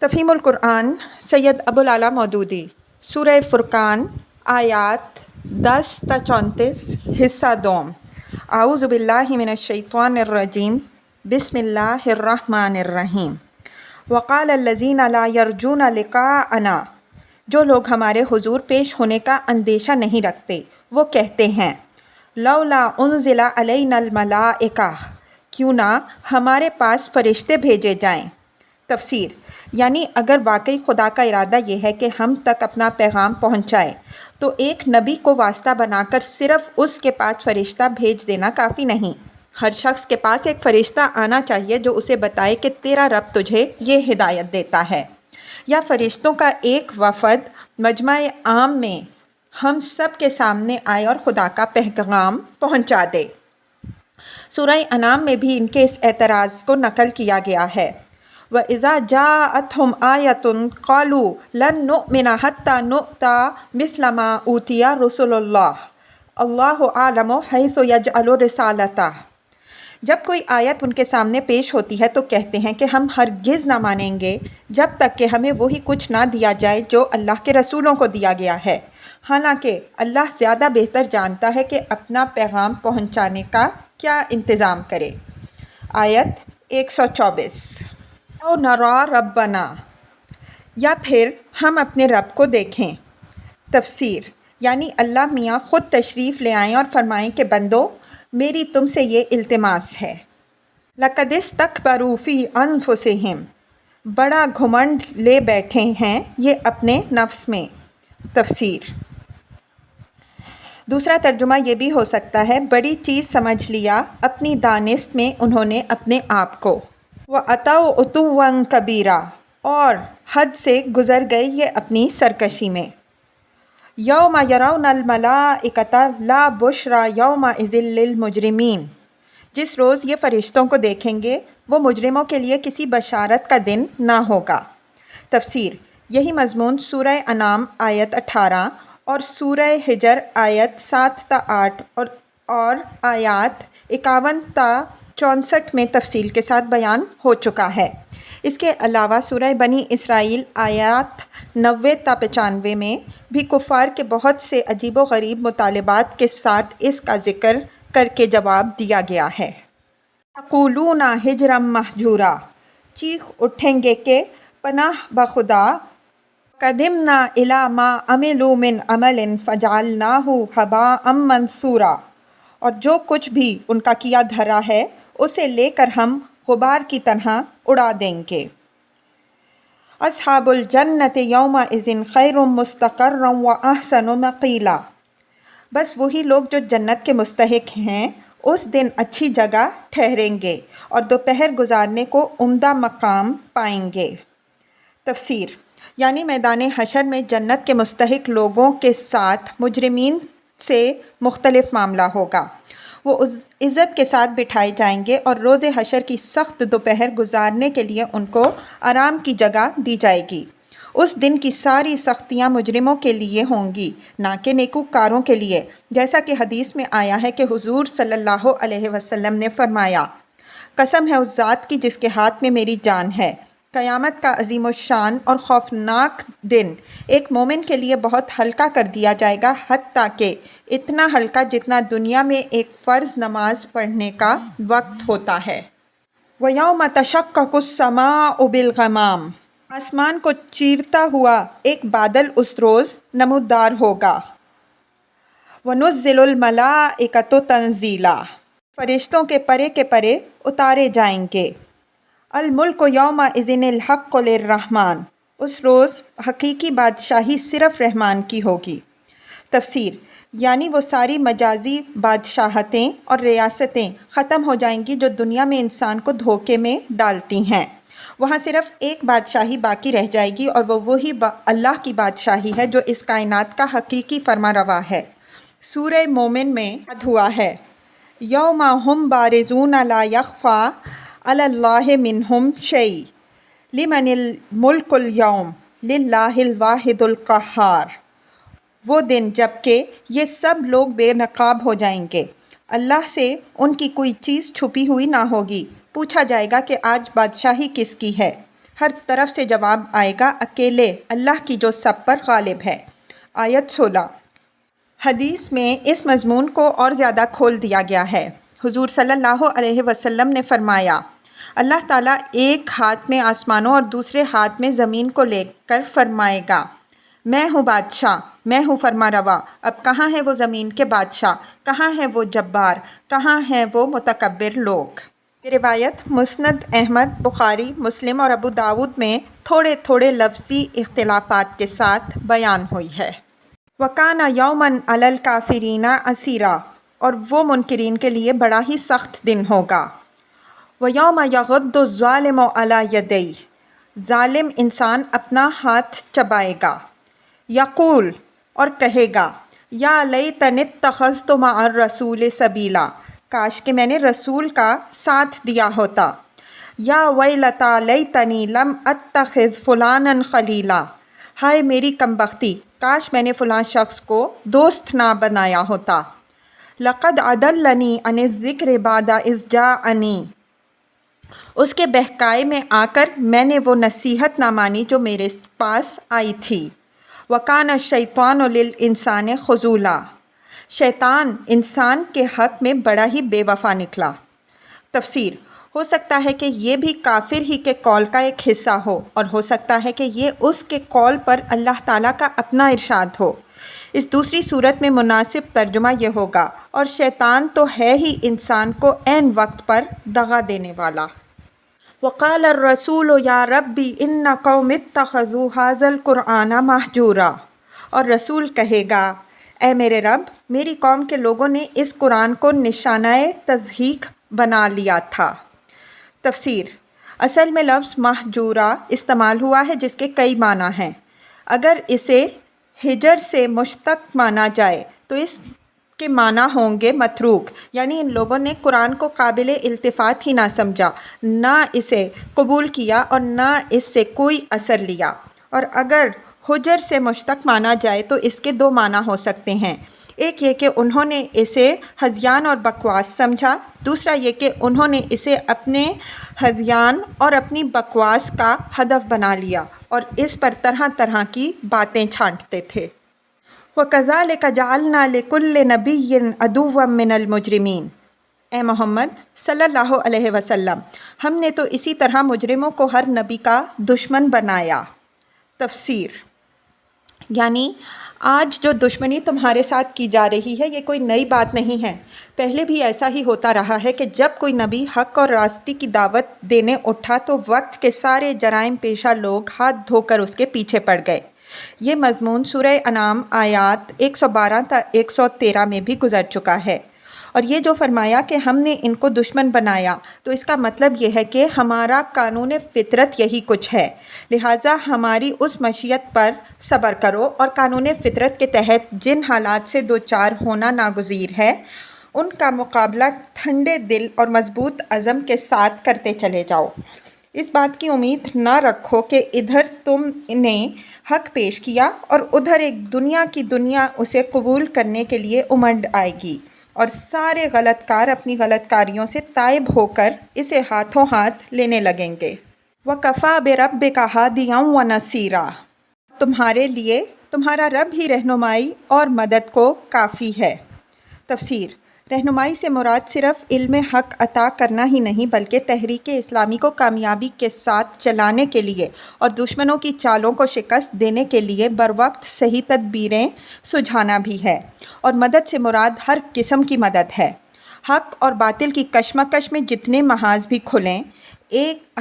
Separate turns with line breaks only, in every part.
تفہیم القرآن سید ابوالعلا مودودی سورہ فرقان آیات 10 تا 34 حصہ دوم۔ اعوذ باللہ من الشیطان الرجیم بسم اللہ الرحمن الرحیم۔ وقال الذین لا یرجون لقاءنا، جو لوگ ہمارے حضور پیش ہونے کا اندیشہ نہیں رکھتے وہ کہتے ہیں لولا انزل علینا الملائکہ، کیوں نہ ہمارے پاس فرشتے بھیجے جائیں۔ تفسیر یعنی اگر واقعی خدا کا ارادہ یہ ہے کہ ہم تک اپنا پیغام پہنچائے تو ایک نبی کو واسطہ بنا کر صرف اس کے پاس فرشتہ بھیج دینا کافی نہیں، ہر شخص کے پاس ایک فرشتہ آنا چاہیے جو اسے بتائے کہ تیرا رب تجھے یہ ہدایت دیتا ہے، یا فرشتوں کا ایک وفد مجمع عام میں ہم سب کے سامنے آئے اور خدا کا پیغام پہنچا دے۔ سورہ انعام میں بھی ان کے اس اعتراض کو نقل کیا گیا ہے۔ وَإِذَا جَاءَتْهُمْ آيَةٌ قَالُوا لَن نُؤْمِنَ حَتَّى نُؤْتَى مِثْلَ مَا أُوتِيَ رُسُلُ اللَّهِ اللَّهُ أَعْلَمُ حَيْثُ يَجْعَلُ رِسَالَتَهُ، جب کوئی آیت ان کے سامنے پیش ہوتی ہے تو کہتے ہیں کہ ہم ہرگز نہ مانیں گے جب تک کہ ہمیں وہی کچھ نہ دیا جائے جو اللہ کے رسولوں کو دیا گیا ہے، حالانکہ اللہ زیادہ بہتر جانتا ہے کہ اپنا پیغام پہنچانے کا کیا انتظام کرے۔ آیت 124۔ او نرا ربنا، یا پھر ہم اپنے رب کو دیکھیں۔ تفسیر یعنی اللہ میاں خود تشریف لے آئیں اور فرمائیں کہ بندو میری تم سے یہ التماس ہے۔ لقد استکبروا فی انفسہم، بڑا گھمنڈ لے بیٹھے ہیں یہ اپنے نفس میں۔ تفسیر دوسرا ترجمہ یہ بھی ہو سکتا ہے بڑی چیز سمجھ لیا اپنی دانست میں انہوں نے اپنے آپ کو۔ وَأَتَوْا عُتُوًّا كَبِيرًا، اور حد سے گزر گئے یہ اپنی سرکشی میں۔ يَوْمَ يَرَوْنَ الْمَلَائِكَةَ لَا بُشْرَىٰ يَوْمَئِذٍ لِّلْمُجْرِمِينَ، جس روز یہ فرشتوں کو دیکھیں گے وہ مجرموں کے لیے کسی بشارت کا دن نہ ہوگا۔ تفسیر یہی مضمون سورہ انعام آیت 18 اور سورہ حجر آیت 7 تا 8 اور آیات 51 تا 64 میں تفصیل کے ساتھ بیان ہو چکا ہے۔ اس کے علاوہ سورہ بنی اسرائیل آیات 90 تا 95 میں بھی کفار کے بہت سے عجیب و غریب مطالبات کے ساتھ اس کا ذکر کر کے جواب دیا گیا ہے۔ یقولون حجرا مہجورا، چیخ اٹھیں گے کہ پناہ بخدا۔ قدمنا الی ما عملوا من عمل فجعلناہ ھباء منثورا، اور جو کچھ بھی ان کا کیا دھرا ہے اسے لے کر ہم غبار کی طرح اڑا دیں گے۔ اصحاب الجنۃ یومئذ خیر مستقرا واحسن مقیلا، بس وہی لوگ جو جنت کے مستحق ہیں اس دن اچھی جگہ ٹھہریں گے اور دوپہر گزارنے کو عمدہ مقام پائیں گے۔ تفسیر یعنی میدان حشر میں جنت کے مستحق لوگوں کے ساتھ مجرمین سے مختلف معاملہ ہوگا، وہ عزت کے ساتھ بٹھائے جائیں گے اور روز حشر کی سخت دوپہر گزارنے کے لیے ان کو آرام کی جگہ دی جائے گی۔ اس دن کی ساری سختیاں مجرموں کے لیے ہوں گی نہ کہ نیکوکاروں کے لیے، جیسا کہ حدیث میں آیا ہے کہ حضور صلی اللہ علیہ وسلم نے فرمایا قسم ہے اس ذات کی جس کے ہاتھ میں میری جان ہے، قیامت کا عظیم الشان اور خوفناک دن ایک مومن کے لیے بہت ہلکا کر دیا جائے گا، حتیٰ کہ اتنا ہلکا جتنا دنیا میں ایک فرض نماز پڑھنے کا وقت ہوتا ہے۔ وَيَوْمَ تَشَقَّقُ السَّمَاءُ بِالْغَمَامِ، آسمان کو چیرتا ہوا ایک بادل اس روز نمودار ہوگا۔ وَنُزِّلُ الْمَلَائِكَةُ تَنزِيلًا، فرشتوں کے پرے اتارے جائیں گے۔ الملک یومئذ الحق للرحمن، اس روز حقیقی بادشاہی صرف رحمان کی ہوگی۔ تفسیر یعنی وہ ساری مجازی بادشاہتیں اور ریاستیں ختم ہو جائیں گی جو دنیا میں انسان کو دھوکے میں ڈالتی ہیں، وہاں صرف ایک بادشاہی باقی رہ جائے گی اور وہ وہی اللہ کی بادشاہی ہے جو اس کائنات کا حقیقی فرما روا ہے۔ سورہ مومن میں ہوا ہے یوم ہم بارزون لا یخفی علی اللہ منہم شیء لمن الملک اليوم للہ الواحد القہار، وہ دن جب کہ یہ سب لوگ بے نقاب ہو جائیں گے، اللہ سے ان کی کوئی چیز چھپی ہوئی نہ ہوگی، پوچھا جائے گا کہ آج بادشاہی کس کی ہے، ہر طرف سے جواب آئے گا اکیلے اللہ کی جو سب پر غالب ہے۔ آیت 16۔ حدیث میں اس مضمون کو اور زیادہ کھول دیا گیا ہے۔ حضور صلی اللہ علیہ وسلم نے فرمایا، اللہ تعالیٰ ایک ہاتھ میں آسمانوں اور دوسرے ہاتھ میں زمین کو لے کر فرمائے گا، میں ہوں بادشاہ، میں ہوں فرما روا، اب کہاں ہے وہ زمین کے بادشاہ، کہاں ہے وہ جبار، کہاں ہیں وہ متکبر لوگ۔ یہ روایت مسند احمد، بخاری، مسلم اور ابو داؤد میں تھوڑے تھوڑے لفظی اختلافات کے ساتھ بیان ہوئی ہے۔ وَكَانَ يَوْمًا عَلَى الْكَافِرِينَ عَسِيرًا، اور وہ منکرین کے لیے بڑا ہی سخت دن ہوگا۔ وَيَوْمَ يَغُضُّ الظَّالِمُ عَلَى يَدَيْهِ، ظالم انسان اپنا ہاتھ چبائے گا۔ یقول، اور کہے گا، یا لیتنی اتخذت مع الرسول سبیلا، کاش کہ میں نے رسول کا ساتھ دیا ہوتا۔ یا ویلتی لیتنی لم اتخذ فلانا خلیلا، ہائے میری کمبختی، کاش میں نے فلاں شخص کو دوست نہ بنایا ہوتا۔ لقد اضلنی عن الذکر بعد اذ جاءنی، اس کے بہکائے میں آ کر میں نے وہ نصیحت نہ مانی جو میرے پاس آئی تھی۔ وَكَانَ الشَّيْطَانُ لِلْإِنسَانِ خَذُولًا، شیطان انسان کے حق میں بڑا ہی بے وفا نکلا۔ تفسیر، ہو سکتا ہے کہ یہ بھی کافر ہی کے قول کا ایک حصہ ہو، اور ہو سکتا ہے کہ یہ اس کے قول پر اللہ تعالیٰ کا اپنا ارشاد ہو۔ اس دوسری صورت میں مناسب ترجمہ یہ ہوگا، اور شیطان تو ہے ہی انسان کو عین وقت پر دغا دینے والا۔ وقال الرسول یا ربی ان قوم اتخذوا ھذا القرآن مہجورا، اور رسول کہے گا، اے میرے رب، میری قوم کے لوگوں نے اس قرآن کو نشانہ تضحیک بنا لیا تھا۔ تفسیر، اصل میں لفظ مہجورا استعمال ہوا ہے جس کے کئی معنی ہیں۔ اگر اسے ہجر سے مشتق مانا جائے تو اس کے معنی ہوں گے متروک، یعنی ان لوگوں نے قرآن کو قابل التفات ہی نہ سمجھا، نہ اسے قبول کیا اور نہ اس سے کوئی اثر لیا۔ اور اگر ہجر سے مشتق مانا جائے تو اس کے دو معنی ہو سکتے ہیں، ایک یہ کہ انہوں نے اسے ہذیان اور بکواس سمجھا، دوسرا یہ کہ انہوں نے اسے اپنے ہذیان اور اپنی بکواس کا ہدف بنا لیا اور اس پر طرح طرح کی باتیں چھانٹتے تھے۔ وَكَذَلِكَ جَعَلْنَا لِكُلِّ نَبِيٍّ عَدُوًّا مِّنَ الْمُجْرِمِينَ، اے محمد صلی اللہ علیہ وسلم، ہم نے تو اسی طرح مجرموں کو ہر نبی کا دشمن بنایا۔ تفسیر، یعنی آج جو دشمنی تمہارے ساتھ کی جا رہی ہے یہ کوئی نئی بات نہیں ہے، پہلے بھی ایسا ہی ہوتا رہا ہے کہ جب کوئی نبی حق اور راستی کی دعوت دینے اٹھا تو وقت کے سارے جرائم پیشہ لوگ ہاتھ دھو کر اس کے پیچھے پڑ گئے۔ یہ مضمون سورہ انعام آیات 112 تا 113 میں بھی گزر چکا ہے۔ اور یہ جو فرمایا کہ ہم نے ان کو دشمن بنایا، تو اس کا مطلب یہ ہے کہ ہمارا قانون فطرت یہی کچھ ہے، لہٰذا ہماری اس مشیت پر صبر کرو اور قانون فطرت کے تحت جن حالات سے دوچار ہونا ناگزیر ہے ان کا مقابلہ ٹھنڈے دل اور مضبوط عزم کے ساتھ کرتے چلے جاؤ۔ اس بات کی امید نہ رکھو کہ ادھر تم نے حق پیش کیا اور ادھر ایک دنیا کی دنیا اسے قبول کرنے کے لیے امنڈ آئے گی، اور سارے غلط کار اپنی غلط کاریوں سے تائب ہو کر اسے ہاتھوں ہاتھ لینے لگیں گے۔ وَكَفَىٰ بِرَبِّكَ هَادِيًا وَنَصِيرًا، تمہارے لیے تمہارا رب ہی رہنمائی اور مدد کو کافی ہے۔ تفسیر، رہنمائی سے مراد صرف علم حق عطا کرنا ہی نہیں بلکہ تحریک اسلامی کو کامیابی کے ساتھ چلانے کے لیے اور دشمنوں کی چالوں کو شکست دینے کے لیے بروقت صحیح تدبیریں سجھانا بھی ہے، اور مدد سے مراد ہر قسم کی مدد ہے۔ حق اور باطل کی کشمکش میں جتنے محاذ بھی کھلیں،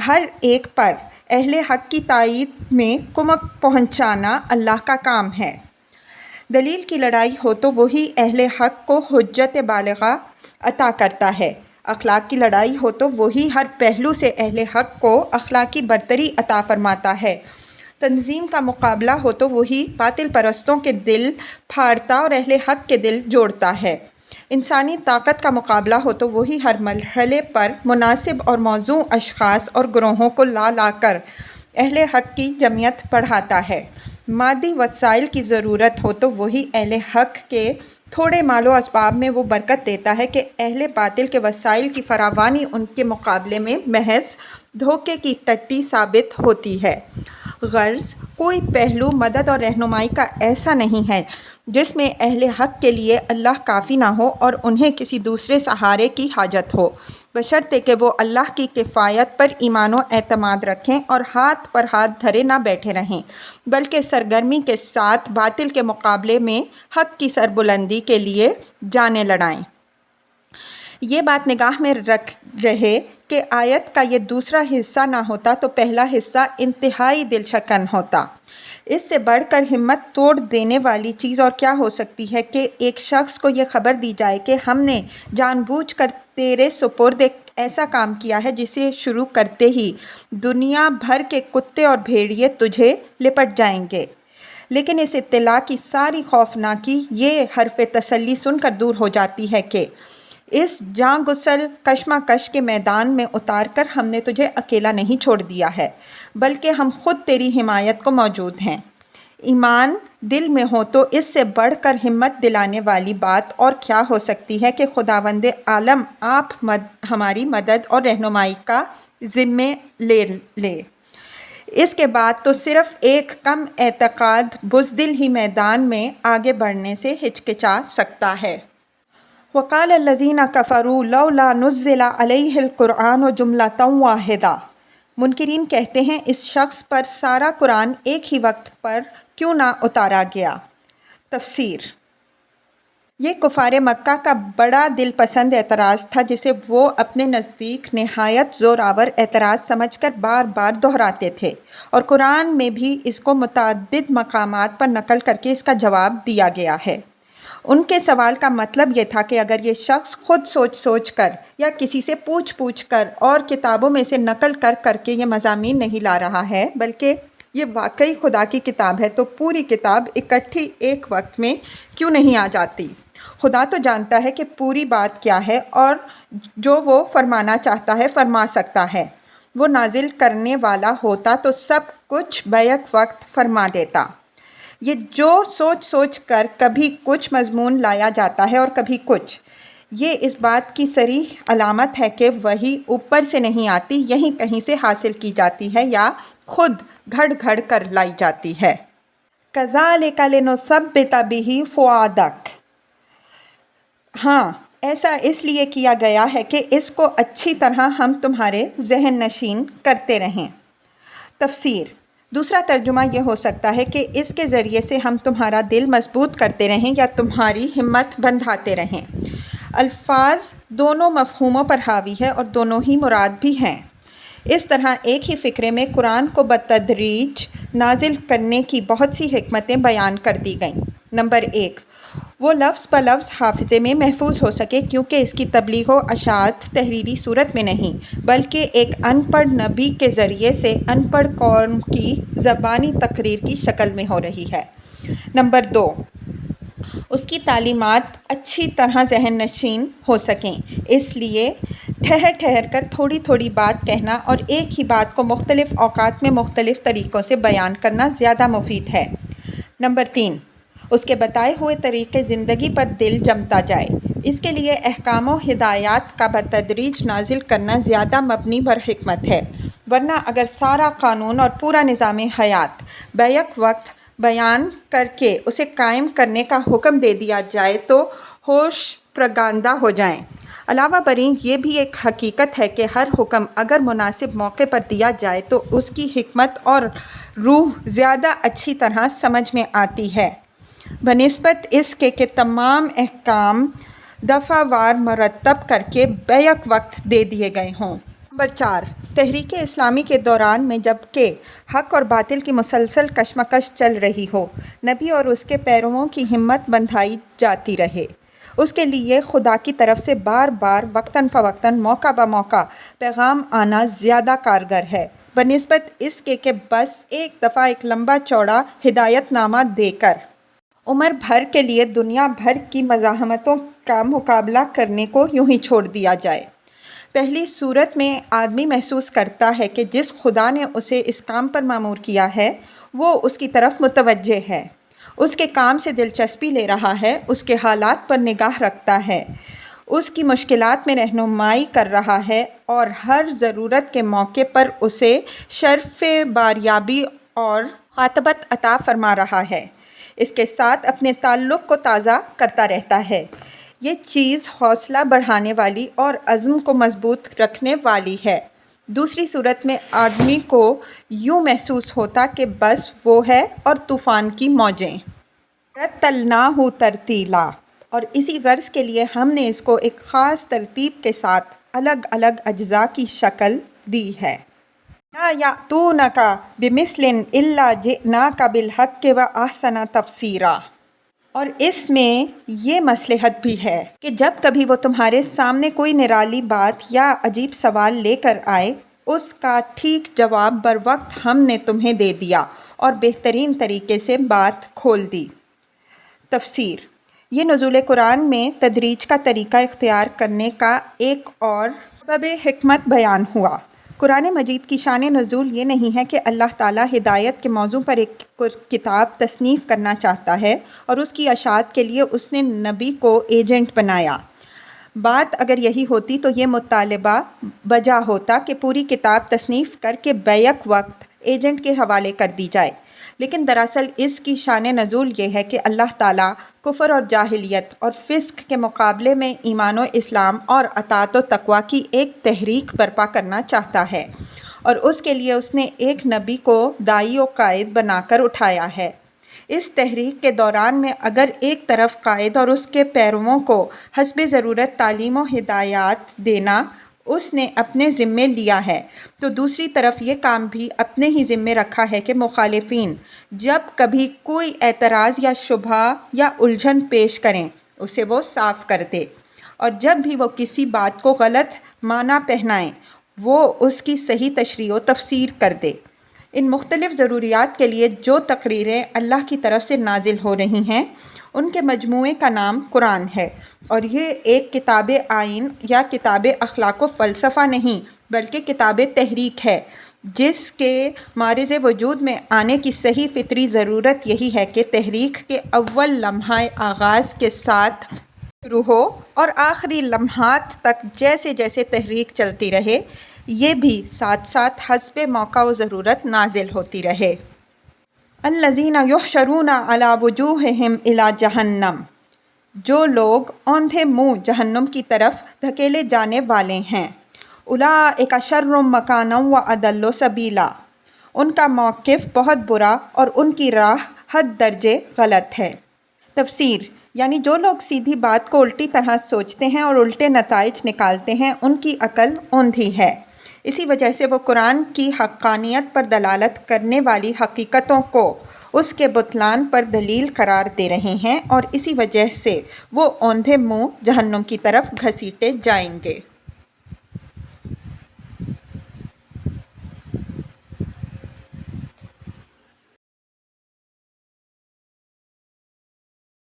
ہر ایک پر اہل حق کی تائید میں کمک پہنچانا اللہ کا کام ہے۔ دلیل کی لڑائی ہو تو وہی اہل حق کو حجت بالغہ عطا کرتا ہے، اخلاق کی لڑائی ہو تو وہی ہر پہلو سے اہل حق کو اخلاقی برتری عطا فرماتا ہے، تنظیم کا مقابلہ ہو تو وہی باطل پرستوں کے دل پھاڑتا اور اہل حق کے دل جوڑتا ہے، انسانی طاقت کا مقابلہ ہو تو وہی ہر مرحلے پر مناسب اور موزوں اشخاص اور گروہوں کو لا کر اہل حق کی جمعیت بڑھاتا ہے، مادی وسائل کی ضرورت ہو تو وہی اہل حق کے تھوڑے مال و اسباب میں وہ برکت دیتا ہے کہ اہل باطل کے وسائل کی فراوانی ان کے مقابلے میں محض دھوکے کی ٹٹی ثابت ہوتی ہے۔ غرض کوئی پہلو مدد اور رہنمائی کا ایسا نہیں ہے جس میں اہل حق کے لیے اللہ کافی نہ ہو اور انہیں کسی دوسرے سہارے کی حاجت ہو، بشرطے کہ وہ اللہ کی کفایت پر ایمان و اعتماد رکھیں اور ہاتھ پر ہاتھ دھرے نہ بیٹھے رہیں، بلکہ سرگرمی کے ساتھ باطل کے مقابلے میں حق کی سربلندی کے لیے جانیں لڑائیں۔ یہ بات نگاہ میں رکھ رہے کہ آیت کا یہ دوسرا حصہ نہ ہوتا تو پہلا حصہ انتہائی دل شکن ہوتا۔ اس سے بڑھ کر ہمت توڑ دینے والی چیز اور کیا ہو سکتی ہے کہ ایک شخص کو یہ خبر دی جائے کہ ہم نے جان بوجھ کر تیرے سپرد ایک ایسا کام کیا ہے جسے شروع کرتے ہی دنیا بھر کے کتے اور بھیڑیے تجھے لپٹ جائیں گے۔ لیکن اس اطلاع کی ساری خوفناکی یہ حرف تسلی سن کر دور ہو جاتی ہے کہ اس جاں گسل کشمکش کے میدان میں اتار کر ہم نے تجھے اکیلا نہیں چھوڑ دیا ہے، بلکہ ہم خود تیری حمایت کو موجود ہیں۔ ایمان دل میں ہو تو اس سے بڑھ کر ہمت دلانے والی بات اور کیا ہو سکتی ہے کہ خداوند عالم آپ ہماری مدد اور رہنمائی کا ذمہ لے۔ اس کے بعد تو صرف ایک کم اعتقاد بزدل ہی میدان میں آگے بڑھنے سے ہچکچا سکتا ہے۔ وقال الذین کفروا لولا نزل علیہ القرآن جملۃ واحدہ۔ منکرین کہتے ہیں اس شخص پر سارا قرآن ایک ہی وقت پر کیوں نہ اتارا گیا؟ تفسیر۔ یہ کفار مکہ کا بڑا دل پسند اعتراض تھا جسے وہ اپنے نزدیک نہایت زوراور اعتراض سمجھ کر بار بار دہراتے تھے، اور قرآن میں بھی اس کو متعدد مقامات پر نقل کر کے اس کا جواب دیا گیا ہے۔ ان کے سوال کا مطلب یہ تھا کہ اگر یہ شخص خود سوچ کر یا کسی سے پوچھ کر اور کتابوں میں سے نقل کر کے یہ مضامین نہیں لا رہا ہے بلکہ یہ واقعی خدا کی کتاب ہے تو پوری کتاب اکٹھی ایک وقت میں کیوں نہیں آ جاتی؟ خدا تو جانتا ہے کہ پوری بات کیا ہے اور جو وہ فرمانا چاہتا ہے فرما سکتا ہے۔ وہ نازل کرنے والا ہوتا تو سب کچھ بیک وقت فرما دیتا۔ یہ جو سوچ کر کبھی کچھ مضمون لایا جاتا ہے اور کبھی کچھ، یہ اس بات کی صریح علامت ہے کہ وحی اوپر سے نہیں آتی، یہیں کہیں سے حاصل کی جاتی ہے یا خود گھڑ کر لائی جاتی ہے۔ کذالک لنثبت بہ فؤادک۔ ہاں، ایسا اس لیے کیا گیا ہے کہ اس کو اچھی طرح ہم تمہارے ذہن نشین کرتے رہیں۔ تفسیر۔ دوسرا ترجمہ یہ ہو سکتا ہے کہ اس کے ذریعے سے ہم تمہارا دل مضبوط کرتے رہیں یا تمہاری ہمت بندھاتے رہیں۔ الفاظ دونوں مفہوموں پر حاوی ہے اور دونوں ہی مراد بھی ہیں۔ اس طرح ایک ہی فقرے میں قرآن کو بتدریج نازل کرنے کی بہت سی حکمتیں بیان کر دی گئیں۔ نمبر 1، وہ لفظ بلفظ حافظے میں محفوظ ہو سکے کیونکہ اس کی تبلیغ و اشاعت تحریری صورت میں نہیں بلکہ ایک ان پڑھ نبی کے ذریعے سے ان پڑھ قوم کی زبانی تقریر کی شکل میں ہو رہی ہے۔ نمبر 2، اس کی تعلیمات اچھی طرح ذہن نشین ہو سکیں، اس لیے ٹھہر کر تھوڑی تھوڑی بات کہنا اور ایک ہی بات کو مختلف اوقات میں مختلف طریقوں سے بیان کرنا زیادہ مفید ہے۔ نمبر 3، اس کے بتائے ہوئے طریقے زندگی پر دل جمتا جائے، اس کے لیے احکام و ہدایات کا بتدریج نازل کرنا زیادہ مبنی بر حکمت ہے، ورنہ اگر سارا قانون اور پورا نظام حیات بیک وقت بیان کر کے اسے قائم کرنے کا حکم دے دیا جائے تو ہوش پرگاندہ ہو جائیں۔ علاوہ بریں یہ بھی ایک حقیقت ہے کہ ہر حکم اگر مناسب موقع پر دیا جائے تو اس کی حکمت اور روح زیادہ اچھی طرح سمجھ میں آتی ہے بنسبت اس کے کہ تمام احکام دفعہ وار مرتب کر کے بیک وقت دے دیے گئے ہوں۔ نمبر 4، تحریک اسلامی کے دوران میں جبکہ حق اور باطل کی مسلسل کشمکش چل رہی ہو، نبی اور اس کے پیرووں کی ہمت بندھائی جاتی رہے، اس کے لیے خدا کی طرف سے بار بار وقتاً فوقتاً موقع بموقع پیغام آنا زیادہ کارگر ہے بنسبت اس کے کہ بس ایک دفعہ ایک لمبا چوڑا ہدایت نامہ دے کر عمر بھر کے لیے دنیا بھر کی مزاحمتوں کا مقابلہ کرنے کو یوں ہی چھوڑ دیا جائے۔ پہلی صورت میں آدمی محسوس کرتا ہے کہ جس خدا نے اسے اس کام پر مامور کیا ہے وہ اس کی طرف متوجہ ہے، اس کے کام سے دلچسپی لے رہا ہے، اس کے حالات پر نگاہ رکھتا ہے، اس کی مشکلات میں رہنمائی کر رہا ہے اور ہر ضرورت کے موقع پر اسے شرف باریابی اور خاطبت عطا فرما رہا ہے، اس کے ساتھ اپنے تعلق کو تازہ کرتا رہتا ہے۔ یہ چیز حوصلہ بڑھانے والی اور عزم کو مضبوط رکھنے والی ہے۔ دوسری صورت میں آدمی کو یوں محسوس ہوتا کہ بس وہ ہے اور طوفان کی موجیں۔ رتلناہ ترتیلا، اور اسی غرض کے لیے ہم نے اس کو ایک خاص ترتیب کے ساتھ الگ الگ اجزاء کی شکل دی ہے۔ لا یأتونک بمثل الا جئناک بالحق واحسن تفسیرا، اور اس میں یہ مصلحت بھی ہے کہ جب کبھی وہ تمہارے سامنے کوئی نرالی بات یا عجیب سوال لے کر آئے، اس کا ٹھیک جواب بروقت ہم نے تمہیں دے دیا اور بہترین طریقے سے بات کھول دی۔ تفسیر: یہ نزول قرآن میں تدریج کا طریقہ اختیار کرنے کا ایک اور سبب حکمت بیان ہوا۔ قرآن مجید کی شان نزول یہ نہیں ہے کہ اللہ تعالیٰ ہدایت کے موضوع پر ایک کتاب تصنیف کرنا چاہتا ہے اور اس کی اشاعت کے لیے اس نے نبی کو ایجنٹ بنایا۔ بات اگر یہی ہوتی تو یہ مطالبہ بجا ہوتا کہ پوری کتاب تصنیف کر کے بیک وقت ایجنٹ کے حوالے کر دی جائے، لیکن دراصل اس کی شان نزول یہ ہے کہ اللہ تعالیٰ کفر اور جاہلیت اور فسق کے مقابلے میں ایمان و اسلام اور اطاعت و تقوی کی ایک تحریک برپا کرنا چاہتا ہے، اور اس کے لیے اس نے ایک نبی کو داعی و قائد بنا کر اٹھایا ہے۔ اس تحریک کے دوران میں اگر ایک طرف قائد اور اس کے پیرووں کو حسب ضرورت تعلیم و ہدایات دینا اس نے اپنے ذمے لیا ہے، تو دوسری طرف یہ کام بھی اپنے ہی ذمے رکھا ہے کہ مخالفین جب کبھی کوئی اعتراض یا شبہ یا الجھن پیش کریں اسے وہ صاف کر دے، اور جب بھی وہ کسی بات کو غلط معنی پہنائیں وہ اس کی صحیح تشریح و تفسیر کر دے۔ ان مختلف ضروریات کے لیے جو تقریریں اللہ کی طرف سے نازل ہو رہی ہیں ان کے مجموعے کا نام قرآن ہے، اور یہ ایک کتاب آئین یا کتاب اخلاق و فلسفہ نہیں بلکہ کتاب تحریک ہے، جس کے معرض وجود میں آنے کی صحیح فطری ضرورت یہی ہے کہ تحریک کے اول لمحہ آغاز کے ساتھ شروع ہو اور آخری لمحات تک جیسے جیسے تحریک چلتی رہے یہ بھی ساتھ ساتھ حسب موقع و ضرورت نازل ہوتی رہے۔ الذین یحشرون علی وجوہہم الی جہنم، جو لوگ اوندھے منہ جہنم کی طرف دھکیلے جانے والے ہیں۔ اولئک شر مکانا واضل سبیلا، ان کا موقف بہت برا اور ان کی راہ حد درجے غلط ہے۔ تفسیر: یعنی جو لوگ سیدھی بات کو الٹی طرح سوچتے ہیں اور الٹے نتائج نکالتے ہیں ان کی عقل اوندھی ہے، اسی وجہ سے وہ قرآن کی حقانیت پر دلالت کرنے والی حقیقتوں کو اس کے بطلان پر دلیل قرار دے رہے ہیں، اور اسی وجہ سے وہ اوندھے منہ جہنم کی طرف گھسیٹے جائیں گے۔